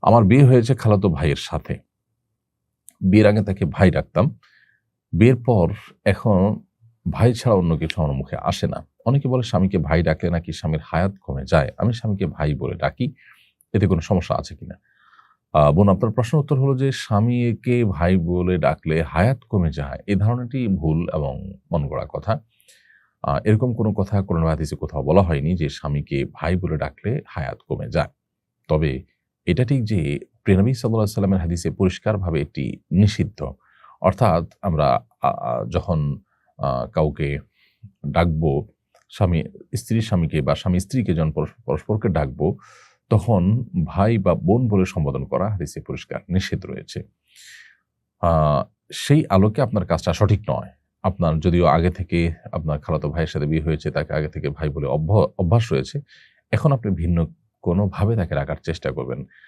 আমার বিয়ে হয়েছে খালাতো ভাইয়ের সাথে। বিয়ের আগে তাকে ভাই ডাকতাম। বিয়ের পর এখন ভাই ছাড়া অন্য কিছু আমার মুখে আসে না। অনেকে বলে স্বামীকে ভাই ডাকলে নাকি স্বামীর হায়াত কমে যায়। আমি স্বামীকে ভাই বলে ডাকি। এতে কোনো সমস্যা আছে কিনা? বোন, আপনার প্রশ্নের উত্তর হলো যে স্বামীকে ভাই বলে ডাকলে হায়াত কমে যায়। এই ধারণাটি ভুল এবং মনগড়া কথা। এরকম কোনো কথা কোরআন বা হাদিসে কোথাও বলা হয়নি যে স্বামীকে ভাই বলে ডাকলে হায়াত কমে যায়। তবে এটা ঠিক যে প্রিয় নবী সাল্লাল্লাহু আলাইহি ওয়াসাল্লামের হাদিসে পরিষ্কারভাবে এটি নিষিদ্ধ। অর্থাৎ আমরা আ আ যখন কাউকে ডাকবো, স্বামী স্ত্রী স্বামীকে বা স্বামী স্ত্রীকে যখন পরস্পরকে ডাকবো, তখন ভাই বা বোন বলে সম্বোধন করা হাদিসে পরিষ্কার নিষেধ রয়েছে। আ সেই আলোকে আপনার কাজটা সঠিক নয়। আপনার যদিও আগে থেকে আপনার খালাতো ভাইয়ের সাথে বিয়ে হয়েছে, তাকে আগে থেকে ভাই বলে অভ্যাস রয়েছে। এখন আপনি ভিন্ন কোনোভাবে তাকে রাখার চেষ্টা করবেন।